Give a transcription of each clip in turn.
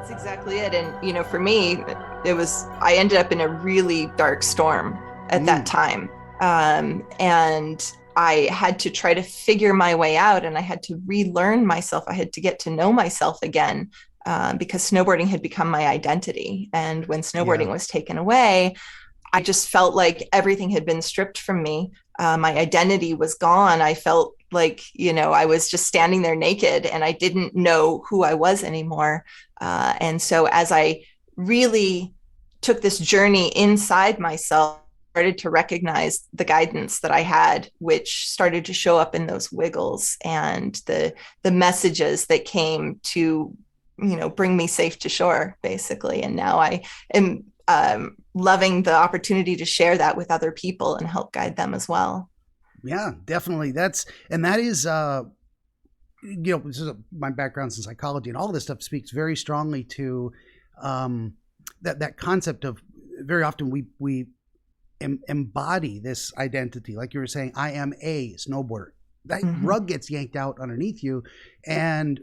That's exactly it. And, for me, I ended up in a really dark storm at that Mm, time. And I had to try to figure my way out, and I had to relearn myself. I had to get to know myself again, because snowboarding had become my identity. And when yeah. snowboarding was taken away, I just felt like everything had been stripped from me. My identity was gone. I felt like, I was just standing there naked and I didn't know who I was anymore. And so as I really took this journey inside myself, started to recognize the guidance that I had, which started to show up in those wiggles and the messages that came to, bring me safe to shore, basically. And now I am loving the opportunity to share that with other people and help guide them as well. Yeah, definitely. That is this is my background's in psychology, and all of this stuff speaks very strongly to that concept of very often we embody this identity, like you were saying. I am a snowboarder. That Mm-hmm. rug gets yanked out underneath you, and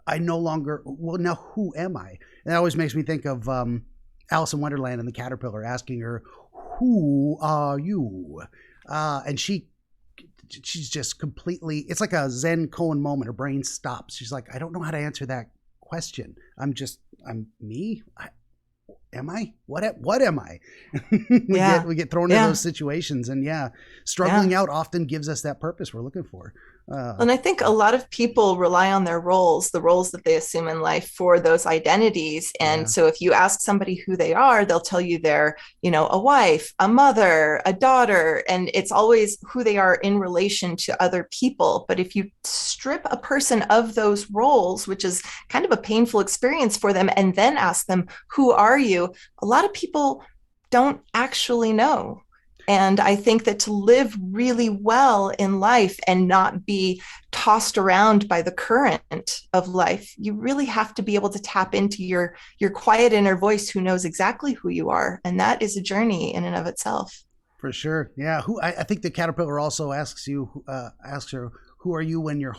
I no longer. Well, now who am I? And that always makes me think of Alice in Wonderland and the caterpillar asking her, "Who are you?" And she's just completely, it's like a Zen koan moment. Her brain stops. She's like, I don't know how to answer that question. I'm me. Am I what am I? Yeah. We get thrown into Yeah. those situations, and yeah, Yeah. struggling out often gives us that purpose we're looking for. And I think a lot of people rely on their roles, the roles that they assume in life for those identities. And Yeah. so if you ask somebody who they are, they'll tell you they're, a wife, a mother, a daughter, and it's always who they are in relation to other people. But if you strip a person of those roles, which is kind of a painful experience for them, and then ask them, who are you? A lot of people don't actually know. And I think that to live really well in life and not be tossed around by the current of life, you really have to be able to tap into your quiet inner voice who knows exactly who you are. And that is a journey in and of itself. For sure. Yeah. I think the caterpillar also asks her, who are you when you're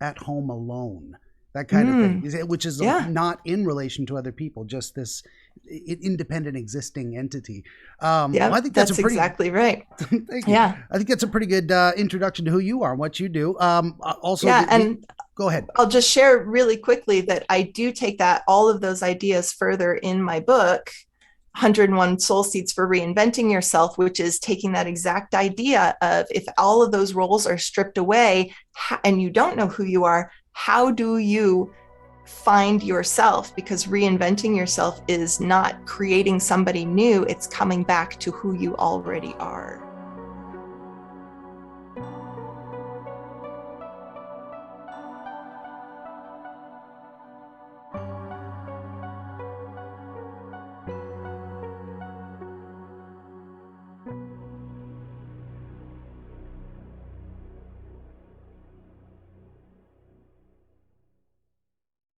at home alone? That kind of thing, Mm, which is yeah, not in relation to other people, just this independent existing entity. Well, yeah, I think that's a that's pretty, exactly right. thank you. Yeah, I think that's a pretty good introduction to who you are and what you do. Also, yeah. the And go ahead. I'll just share really quickly that I do take all of those ideas further in my book, 101 Soul Seeds for Reinventing Yourself, which is taking that exact idea of, if all of those roles are stripped away and you don't know who you are, how do you find yourself? Because reinventing yourself is not creating somebody new, it's coming back to who you already are.